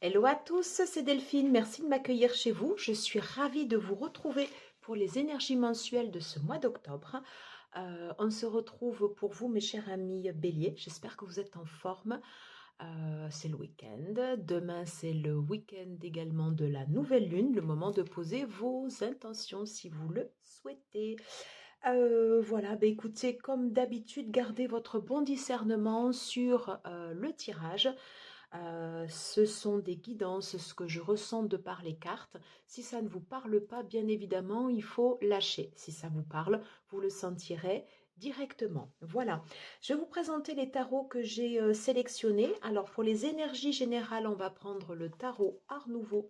Hello à tous, c'est Delphine, merci de m'accueillir chez vous. Je suis ravie de vous retrouver pour les énergies mensuelles de ce mois d'octobre. On se retrouve pour vous, mes chers amis béliers. J'espère que vous êtes en forme. C'est le week-end. Demain, c'est le week-end également de la nouvelle lune, le moment de poser vos intentions si vous le souhaitez. Voilà, écoutez, comme d'habitude, gardez votre bon discernement sur le tirage. Ce sont des guidances, ce que je ressens de par les cartes. Si ça ne vous parle pas, bien évidemment, il faut lâcher. Si ça vous parle, vous le sentirez directement. Voilà, je vais vous présenter les tarots que j'ai sélectionnés. Alors, pour les énergies générales, on va prendre le tarot Art Nouveau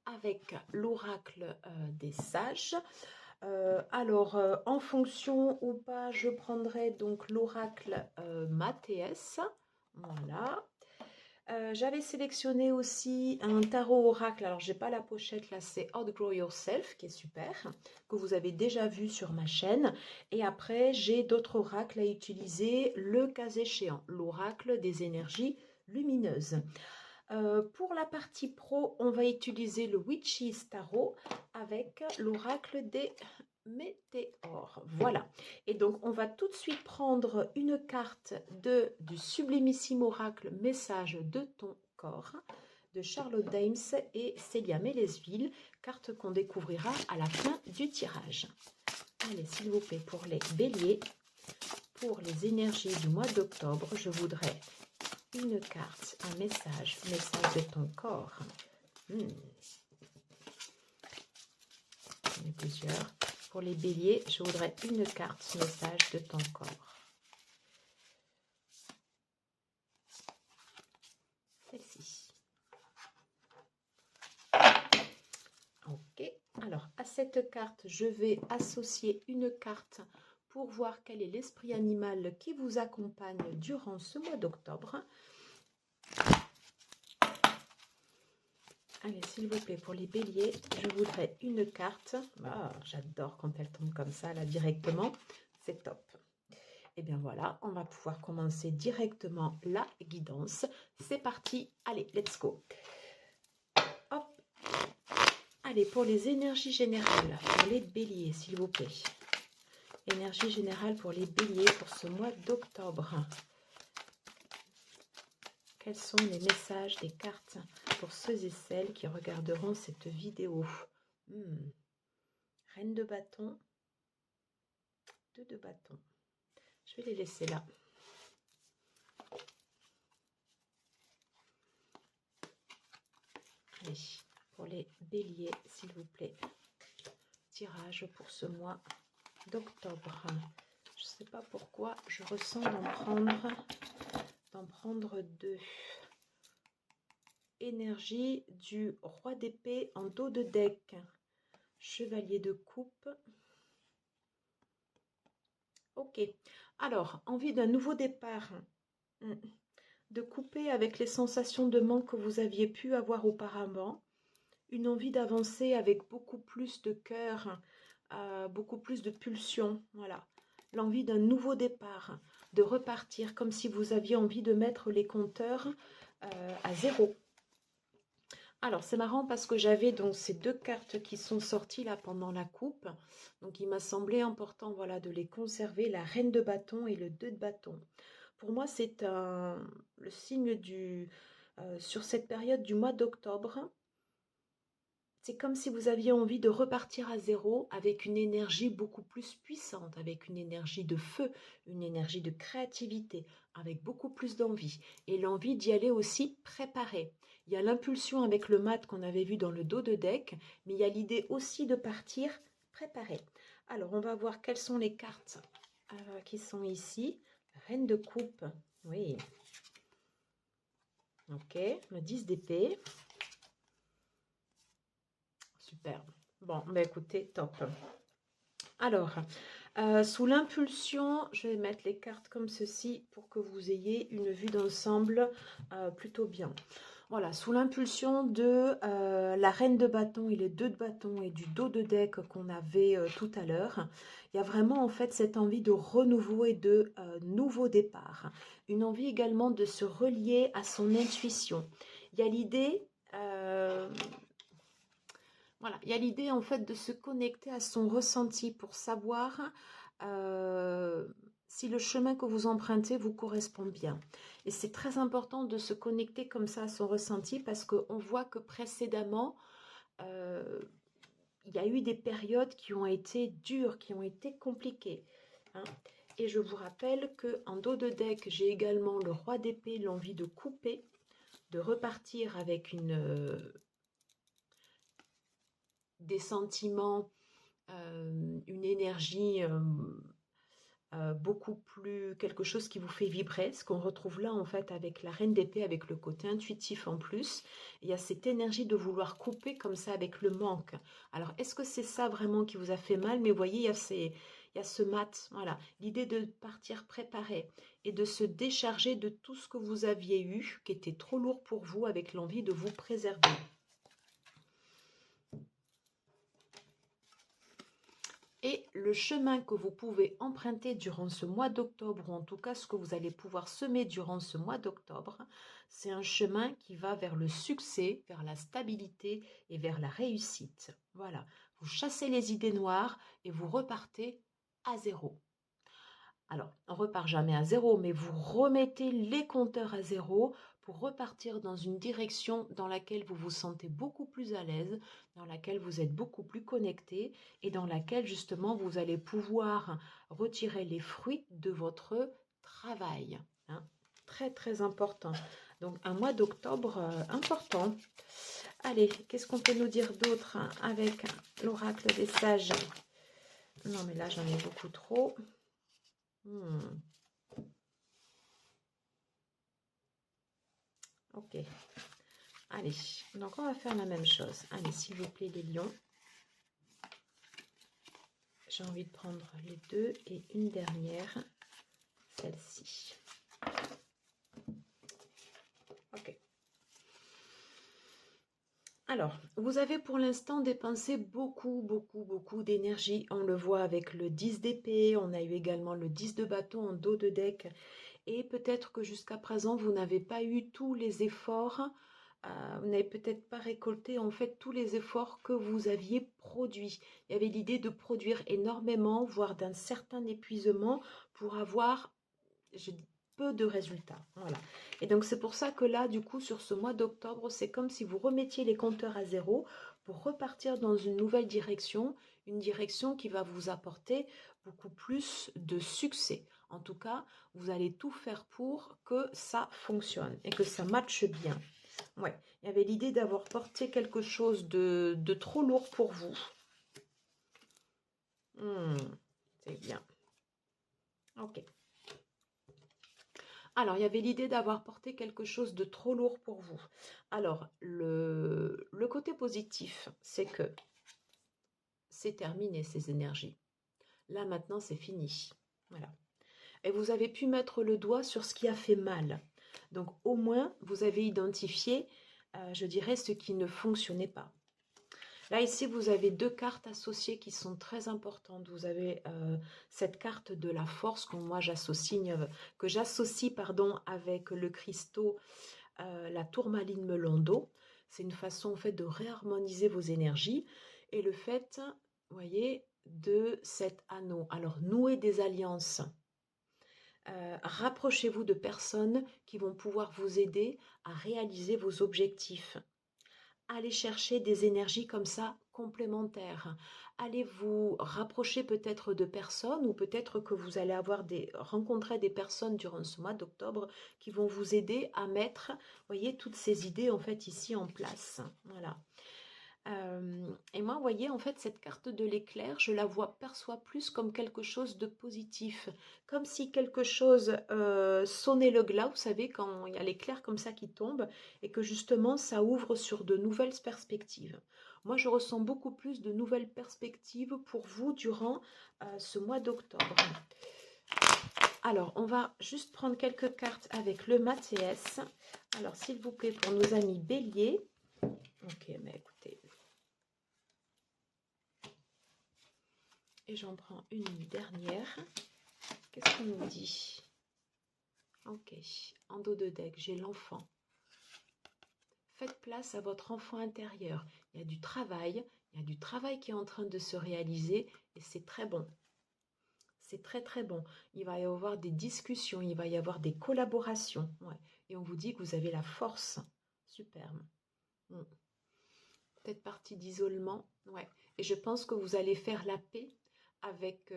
avec l'oracle des sages. En fonction ou pas, je prendrai donc l'oracle Mathéès. Voilà. J'avais sélectionné aussi un tarot oracle. Alors, j'ai pas la pochette là, c'est Outgrow Yourself qui est super, que vous avez déjà vu sur ma chaîne. Et après, j'ai d'autres oracles à utiliser, le cas échéant, l'oracle des énergies lumineuses. Pour la partie pro, on va utiliser le Witch's Tarot avec l'oracle des météores. Voilà. Et donc, on va tout de suite prendre une carte du sublimissime oracle Message de ton corps de Charlotte Dames et Célia Mélesville, carte qu'on découvrira à la fin du tirage. Allez, s'il vous plaît, pour les béliers, pour les énergies du mois d'octobre, je voudrais une carte, un message de ton corps. J'en ai plusieurs. Pour les béliers, je voudrais une carte, message de ton corps. Celle-ci. Ok. Alors, à cette carte, je vais associer une carte pour voir quel est l'esprit animal qui vous accompagne durant ce mois d'octobre. Allez, s'il vous plaît, pour les béliers, je voudrais une carte. Ah, j'adore quand elle tombe comme ça, là, directement. C'est top. Et bien voilà, on va pouvoir commencer directement la guidance. C'est parti. Allez, let's go. Hop. Allez, pour les énergies générales, pour les béliers, s'il vous plaît. Énergie générale pour les béliers pour ce mois d'octobre. Quels sont les messages des cartes pour ceux et celles qui regarderont cette vidéo? Reine de bâton, 2 de bâton. Je vais les laisser là. Allez, pour les béliers, s'il vous plaît. Tirage pour ce mois d'octobre. Je ne sais pas pourquoi, je ressens d'en prendre 2. Énergie du roi d'épée en dos de deck. Chevalier de coupe. Ok. Alors, envie d'un nouveau départ. De couper avec les sensations de manque que vous aviez pu avoir auparavant. Une envie d'avancer avec beaucoup plus de cœur, beaucoup plus de pulsion. Voilà. L'envie d'un nouveau départ, de repartir comme si vous aviez envie de mettre les compteurs à 0. Alors, c'est marrant parce que j'avais donc ces 2 cartes qui sont sorties là pendant la coupe. Donc, il m'a semblé important, voilà, de les conserver, la reine de bâton et le 2 de bâton. Pour moi, c'est le signe sur cette période du mois d'octobre. C'est comme si vous aviez envie de repartir à 0 avec une énergie beaucoup plus puissante, avec une énergie de feu, une énergie de créativité, avec beaucoup plus d'envie. Et l'envie d'y aller aussi préparée. Il y a l'impulsion avec le mat qu'on avait vu dans le dos de deck, mais il y a l'idée aussi de partir préparée. Alors, on va voir quelles sont les cartes qui sont ici. Reine de coupe, oui. Ok, le 10 d'épée. Superbe. Bon, écoutez, top. Alors, sous l'impulsion, je vais mettre les cartes comme ceci pour que vous ayez une vue d'ensemble plutôt bien. Voilà, sous l'impulsion de la reine de bâton et les 2 de bâton et du dos de deck qu'on avait tout à l'heure, il y a vraiment en fait cette envie de renouveau et de nouveau départ. Une envie également de se relier à son intuition Il y a l'idée, voilà, il y a l'idée en fait de se connecter à son ressenti pour savoir si le chemin que vous empruntez vous correspond bien. Et c'est très important de se connecter comme ça à son ressenti parce qu'on voit que précédemment, euh, il y a eu des périodes qui ont été dures, qui ont été compliquées, hein. Et je vous rappelle qu'en dos de deck, j'ai également le roi d'épée, l'envie de couper, de repartir avec des sentiments, une énergie beaucoup plus, quelque chose qui vous fait vibrer, ce qu'on retrouve là en fait avec la reine d'épée, avec le côté intuitif en plus. Il y a cette énergie de vouloir couper comme ça avec le manque. Alors est-ce que c'est ça vraiment qui vous a fait mal? Mais vous voyez, il y a ce mat, voilà, l'idée de partir préparé et de se décharger de tout ce que vous aviez eu, qui était trop lourd pour vous, avec l'envie de vous préserver. Et le chemin que vous pouvez emprunter durant ce mois d'octobre, ou en tout cas ce que vous allez pouvoir semer durant ce mois d'octobre, c'est un chemin qui va vers le succès, vers la stabilité et vers la réussite. Voilà, vous chassez les idées noires et vous repartez à zéro. Alors, on repart jamais à zéro, mais vous remettez les compteurs à zéro pour repartir dans une direction dans laquelle vous vous sentez beaucoup plus à l'aise, dans laquelle vous êtes beaucoup plus connecté et dans laquelle justement vous allez pouvoir retirer les fruits de votre travail, hein. Très très important. Donc un mois d'octobre important. Allez, qu'est-ce qu'on peut nous dire d'autre avec l'oracle des sages? Non mais là j'en ai beaucoup trop. Ok. Allez, donc on va faire la même chose. Allez, s'il vous plaît, les lions. J'ai envie de prendre les deux et une dernière, celle-ci. Ok. Alors, vous avez pour l'instant dépensé beaucoup d'énergie. On le voit avec le 10 d'épée, on a eu également le 10 de bâton en dos de deck. Et peut-être que jusqu'à présent, vous n'avez pas eu tous les efforts, vous n'avez peut-être pas récolté en fait tous les efforts que vous aviez produits. Il y avait l'idée de produire énormément, voire d'un certain épuisement pour avoir peu de résultats. Voilà. Et donc c'est pour ça que là, du coup, sur ce mois d'octobre, c'est comme si vous remettiez les compteurs à zéro pour repartir dans une nouvelle direction, une direction qui va vous apporter beaucoup plus de succès. En tout cas, vous allez tout faire pour que ça fonctionne et que ça matche bien. Ouais, il y avait l'idée d'avoir porté quelque chose de trop lourd pour vous. C'est bien. Ok. Alors, il y avait l'idée d'avoir porté quelque chose de trop lourd pour vous. Alors, le côté positif, c'est que c'est terminé ces énergies. Là, maintenant, c'est fini. Voilà. Et vous avez pu mettre le doigt sur ce qui a fait mal. Donc, au moins, vous avez identifié, je dirais, ce qui ne fonctionnait pas. Là, ici, vous avez deux cartes associées qui sont très importantes. Vous avez cette carte de la force que moi j'associe, avec le cristaux, la tourmaline Melondo. C'est une façon en fait de réharmoniser vos énergies. Et le fait, vous voyez, de cet anneau. Alors, nouer des alliances. Rapprochez-vous de personnes qui vont pouvoir vous aider à réaliser vos objectifs. Allez chercher des énergies comme ça complémentaires. Allez vous rapprocher peut-être de personnes ou peut-être que vous allez rencontrer des personnes durant ce mois d'octobre qui vont vous aider à mettre, voyez, toutes ces idées en fait ici en place. Voilà. Et moi, vous voyez, en fait, cette carte de l'éclair, je la perçois plus comme quelque chose de positif. Comme si quelque chose sonnait le glas, vous savez, quand il y a l'éclair comme ça qui tombe, et que justement, ça ouvre sur de nouvelles perspectives. Moi, je ressens beaucoup plus de nouvelles perspectives pour vous durant ce mois d'octobre. Alors, on va juste prendre quelques cartes avec le Mathias. Alors, s'il vous plaît, pour nos amis béliers. Ok, mais écoutez... Et j'en prends une dernière. Qu'est-ce qu'on nous dit? Ok, en dos de deck, j'ai l'enfant. faites place à votre enfant intérieur. Il y a du travail qui est en train de se réaliser et c'est très bon. C'est très très bon. Il va y avoir des discussions, il va y avoir des collaborations. Ouais. Et on vous dit que vous avez la force. Superbe. Peut-être partie d'isolement. Ouais. Et je pense que vous allez faire la paix avec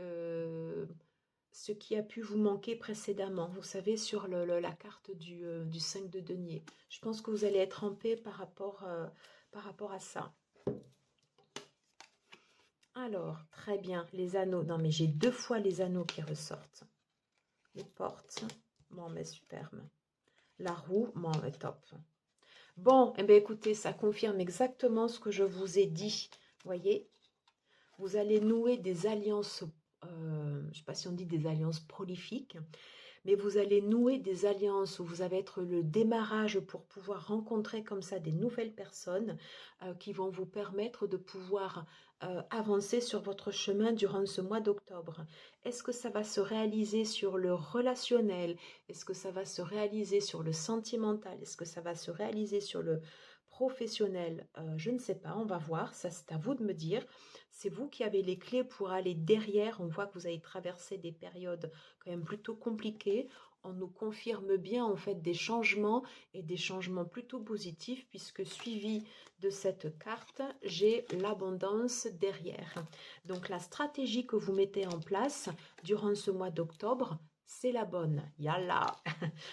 ce qui a pu vous manquer précédemment. Vous savez, sur la carte du 5 de denier. Je pense que vous allez être en paix par rapport à ça. Alors, très bien, les anneaux. Non, mais j'ai 2 fois les anneaux qui ressortent. Les portes. Bon, mais superbe. La roue. Bon, mais top. Bon, eh bien, écoutez, ça confirme exactement ce que je vous ai dit. Voyez, vous allez nouer des alliances, je ne sais pas si on dit des alliances prolifiques, mais vous allez nouer des alliances où vous allez être le démarrage pour pouvoir rencontrer comme ça des nouvelles personnes qui vont vous permettre de pouvoir avancer sur votre chemin durant ce mois d'octobre. Est-ce que ça va se réaliser sur le relationnel? Est-ce que ça va se réaliser sur le sentimental? Est-ce que ça va se réaliser sur le professionnel? Je ne sais pas, on va voir, ça c'est à vous de me dire. C'est vous qui avez les clés pour aller derrière. On voit que vous avez traversé des périodes quand même plutôt compliquées. On nous confirme bien en fait des changements et des changements plutôt positifs puisque suivi de cette carte, j'ai l'abondance derrière. Donc la stratégie que vous mettez en place durant ce mois d'octobre, c'est la bonne. Yalla.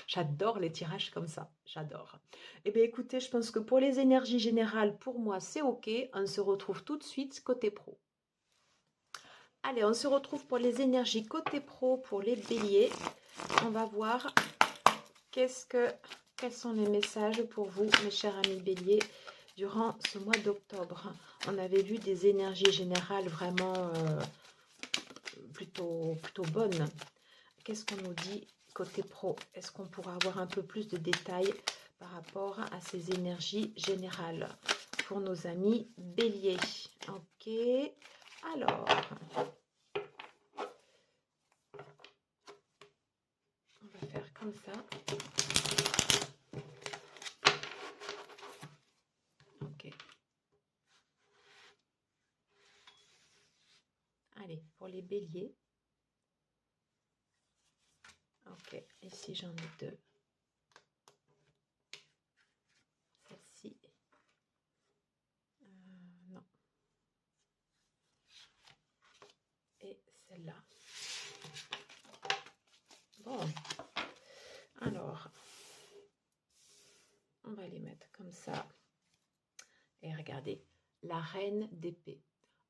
J'adore les tirages comme ça. J'adore. Eh bien, écoutez, je pense que pour les énergies générales, pour moi, c'est OK. On se retrouve tout de suite côté pro. Allez, on se retrouve pour les énergies côté pro, pour les béliers. On va voir quels sont les messages pour vous, mes chers amis béliers, durant ce mois d'octobre. On avait vu des énergies générales vraiment plutôt bonnes. Qu'est-ce qu'on nous dit côté pro? Est-ce qu'on pourra avoir un peu plus de détails par rapport à ces énergies générales pour nos amis béliers? Ok, alors, on va faire comme ça. Ok. Allez, pour les béliers. Ok, ici j'en ai 2. Celle-ci. Non. Et celle-là. Bon. Alors, on va les mettre comme ça. Et regardez, la reine d'épée.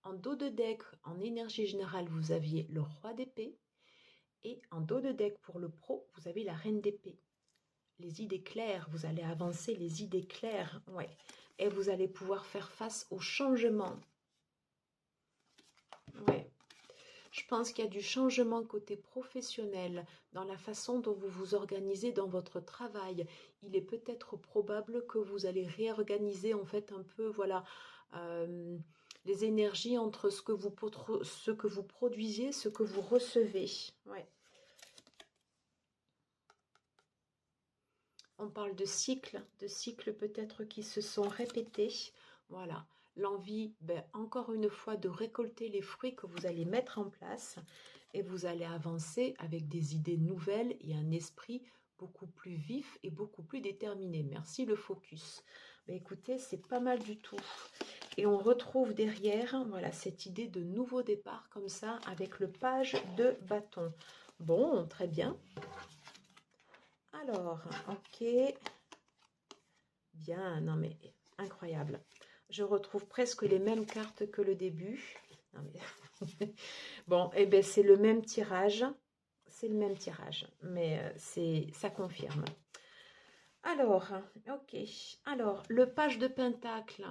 En dos de deck, en énergie générale, vous aviez le roi d'épée. Et en dos de deck pour le pro, vous avez la reine d'épée. Les idées claires, vous allez avancer les idées claires. Ouais. Et vous allez pouvoir faire face au changement. Ouais. Je pense qu'il y a du changement côté professionnel, dans la façon dont vous vous organisez dans votre travail. Il est peut-être probable que vous allez réorganiser en fait un peu, voilà, les énergies entre ce que vous produisez, ce que vous recevez. Ouais. On parle de cycles peut-être qui se sont répétés. Voilà. L'envie, encore une fois, de récolter les fruits que vous allez mettre en place et vous allez avancer avec des idées nouvelles et un esprit beaucoup plus vif et beaucoup plus déterminé. Merci le focus. Écoutez, c'est pas mal du tout. Et on retrouve derrière, voilà, cette idée de nouveau départ comme ça avec le page de bâton. Bon, très bien. Alors, ok. Bien, non mais incroyable. Je retrouve presque les mêmes cartes que le début. Non, mais bon, et bien c'est le même tirage. C'est le même tirage, mais ça confirme. Alors, ok. Alors, le page de pentacle.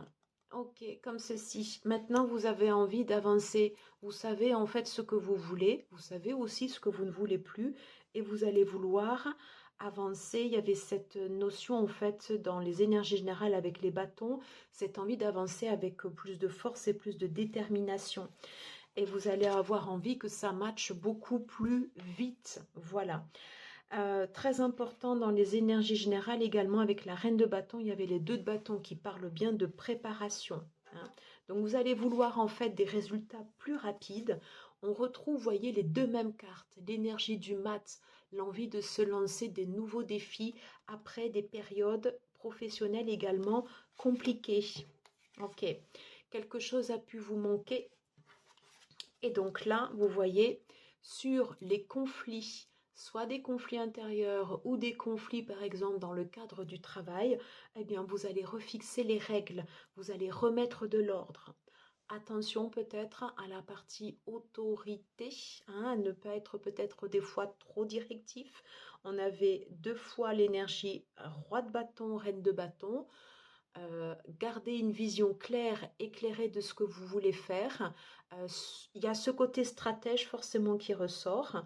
Ok, comme ceci. Maintenant, vous avez envie d'avancer. Vous savez en fait ce que vous voulez. Vous savez aussi ce que vous ne voulez plus. Et vous allez vouloir avancer. Il y avait cette notion en fait dans les énergies générales avec les bâtons. Cette envie d'avancer avec plus de force et plus de détermination. Et vous allez avoir envie que ça matche beaucoup plus vite. Voilà. Très important dans les énergies générales également avec la reine de bâton, il y avait les 2 de bâton qui parlent bien de préparation, hein. Donc vous allez vouloir en fait des résultats plus rapides. On retrouve, voyez, les 2 mêmes cartes, l'énergie du mat, l'envie de se lancer des nouveaux défis après des périodes professionnelles également compliquées. Ok, quelque chose a pu vous manquer. Et donc là, vous voyez, sur les conflits, soit des conflits intérieurs ou des conflits, par exemple, dans le cadre du travail, eh bien, vous allez refixer les règles, vous allez remettre de l'ordre. Attention peut-être à la partie autorité, hein, à ne pas être peut-être des fois trop directif. On avait 2 fois l'énergie roi de bâton, reine de bâton. Garder une vision claire, éclairée de ce que vous voulez faire. Il y a ce côté stratège forcément qui ressort.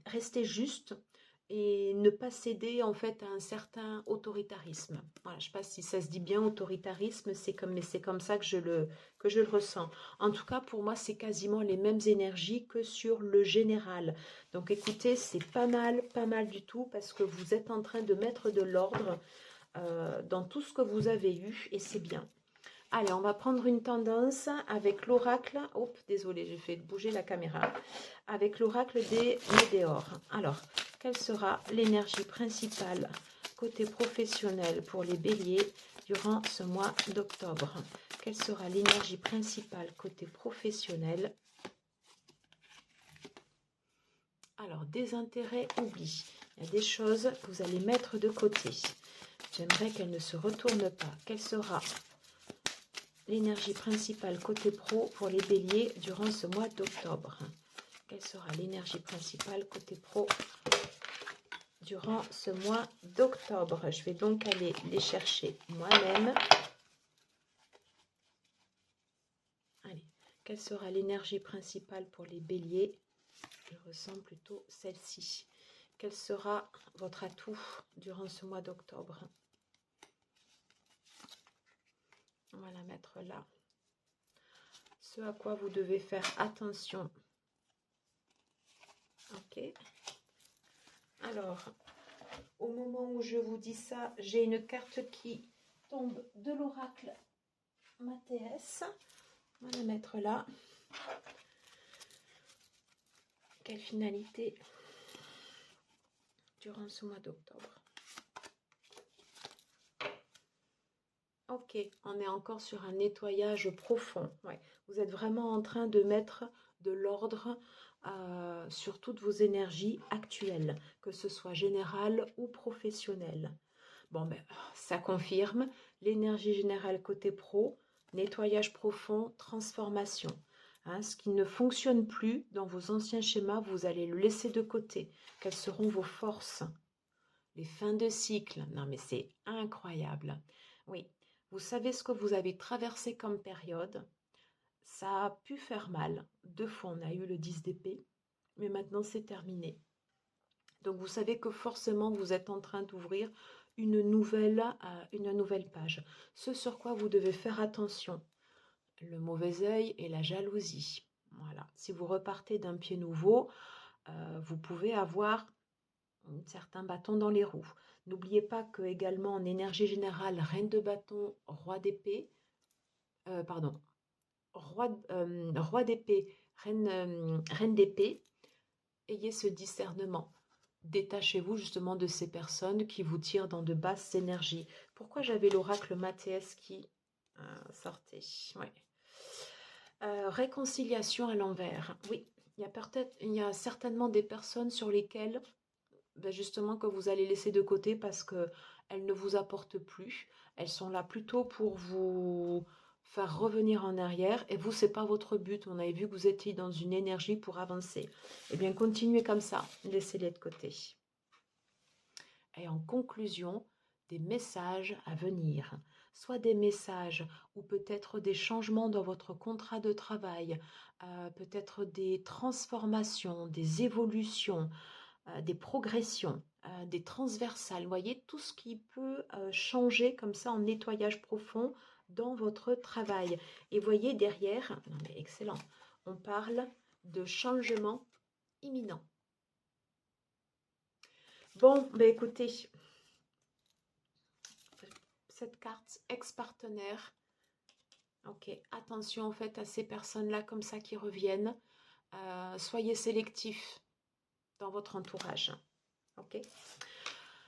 Rester juste et ne pas céder en fait à un certain autoritarisme. Voilà, je ne sais pas si ça se dit bien autoritarisme, mais c'est comme ça que je le ressens. En tout cas, pour moi, c'est quasiment les mêmes énergies que sur le général. Donc écoutez, c'est pas mal du tout parce que vous êtes en train de mettre de l'ordre dans tout ce que vous avez eu et c'est bien. Allez, on va prendre une tendance avec l'oracle. Hop, désolé, j'ai fait bouger la caméra. Avec l'oracle des météores. Alors, quelle sera l'énergie principale côté professionnel pour les béliers durant ce mois d'octobre? Quelle sera l'énergie principale côté professionnel? Alors, désintérêt, oubli. Il y a des choses que vous allez mettre de côté. J'aimerais qu'elle ne se retourne pas. Quelle sera l'énergie principale côté pro pour les béliers durant ce mois d'octobre? Quelle sera l'énergie principale côté pro durant ce mois d'octobre? Je vais donc aller les chercher moi-même. Allez, quelle sera l'énergie principale pour les béliers? Je ressens plutôt celle-ci. Quel sera votre atout durant ce mois d'octobre? On va la mettre là. Ce à quoi vous devez faire attention. Ok. Alors, au moment où je vous dis ça, j'ai une carte qui tombe de l'oracle Mathéès. On va la mettre là. Quelle finalité durant ce mois d'octobre? Ok, on est encore sur un nettoyage profond. Ouais. Vous êtes vraiment en train de mettre de l'ordre sur toutes vos énergies actuelles, que ce soit générale ou professionnelle. Bon, ben, ça confirme l'énergie générale côté pro, nettoyage profond, transformation. Hein, ce qui ne fonctionne plus dans vos anciens schémas, vous allez le laisser de côté. Quelles seront vos forces? Les fins de cycle. Non, mais c'est incroyable. Oui, vous savez ce que vous avez traversé comme période. Ça a pu faire mal. 2 fois, on a eu le 10 d'épée, mais maintenant, c'est terminé. Donc, vous savez que forcément, vous êtes en train d'ouvrir une nouvelle page. Ce sur quoi vous devez faire attention, le mauvais œil et la jalousie. Voilà. Si vous repartez d'un pied nouveau, vous pouvez avoir certains bâtons dans les roues. N'oubliez pas que également en énergie générale, reine de bâton, roi d'épée, roi d'épée, reine d'épée, ayez ce discernement. Détachez-vous justement de ces personnes qui vous tirent dans de basses énergies. Pourquoi j'avais l'oracle Mathéès qui sortait? Ouais. Réconciliation à l'envers. Oui, il y a certainement des personnes sur lesquelles justement que vous allez laisser de côté parce qu'elles ne vous apportent plus. Elles sont là plutôt pour vous faire revenir en arrière et vous, c'est pas votre but. On avait vu que vous étiez dans une énergie pour avancer. Eh bien, continuez comme ça. Laissez-les de côté. Et en conclusion, des messages à venir. Soit des messages ou peut-être des changements dans votre contrat de travail, peut-être des transformations, des évolutions, des progressions, des transversales. Vous voyez, tout ce qui peut changer comme ça en nettoyage profond dans votre travail. Et voyez derrière, non mais excellent, on parle de changement imminent. Bon, ben écoutez, cette carte, ex-partenaire. Ok, attention en fait à ces personnes-là comme ça qui reviennent. Soyez sélectifs dans votre entourage. Ok.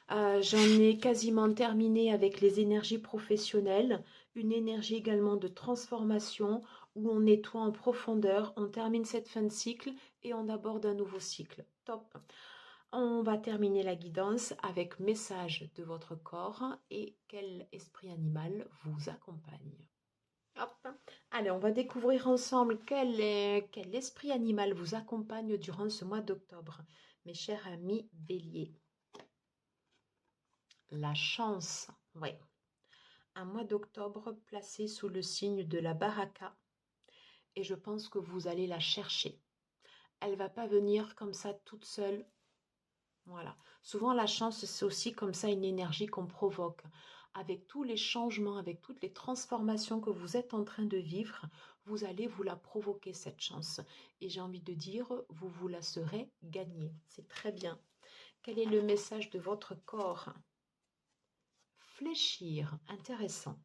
J'en ai quasiment terminé avec les énergies professionnelles, une énergie également de transformation où on nettoie en profondeur, on termine cette fin de cycle et on aborde un nouveau cycle. Top. On va terminer la guidance avec message de votre corps et quel esprit animal vous accompagne. Hop. Allez, on va découvrir ensemble quel esprit animal vous accompagne durant ce mois d'octobre, mes chers amis béliers. La chance, oui. Un mois d'octobre placé sous le signe de la baraka et je pense que vous allez la chercher. Elle va pas venir comme ça toute seule. Voilà. Souvent la chance c'est aussi comme ça une énergie qu'on provoque. Avec tous les changements, avec toutes les transformations que vous êtes en train de vivre, vous allez vous la provoquer cette chance. Et j'ai envie de dire, vous la serez gagnée. C'est très bien. Quel est le message de votre corps? Fléchir, intéressant.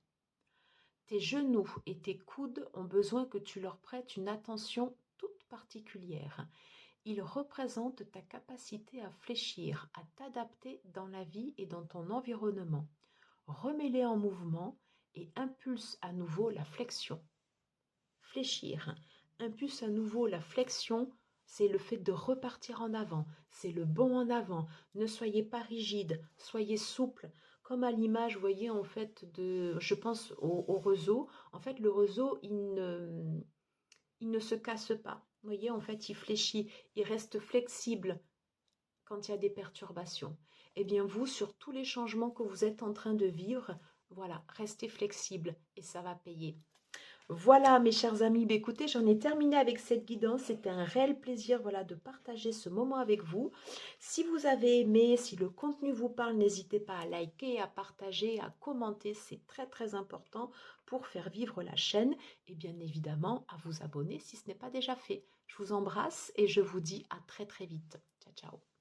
Tes genoux et tes coudes ont besoin que tu leur prêtes une attention toute particulière. Ils représentent ta capacité à fléchir, à t'adapter dans la vie et dans ton environnement. Remets-les en mouvement et impulse à nouveau la flexion. Fléchir, impulse à nouveau la flexion, c'est le fait de repartir en avant, c'est le bond en avant. Ne soyez pas rigide, soyez souple. Comme à l'image, vous voyez, en fait, je pense au roseau. En fait, le roseau, il ne se casse pas. Vous voyez, en fait, il fléchit, il reste flexible quand il y a des perturbations. Eh bien, vous, sur tous les changements que vous êtes en train de vivre, voilà, restez flexible et ça va payer. Voilà mes chers amis, écoutez, j'en ai terminé avec cette guidance. C'était un réel plaisir voilà, de partager ce moment avec vous. Si vous avez aimé, si le contenu vous parle, n'hésitez pas à liker, à partager, à commenter. C'est très très important pour faire vivre la chaîne et bien évidemment à vous abonner si ce n'est pas déjà fait. Je vous embrasse et je vous dis à très très vite. Ciao ciao.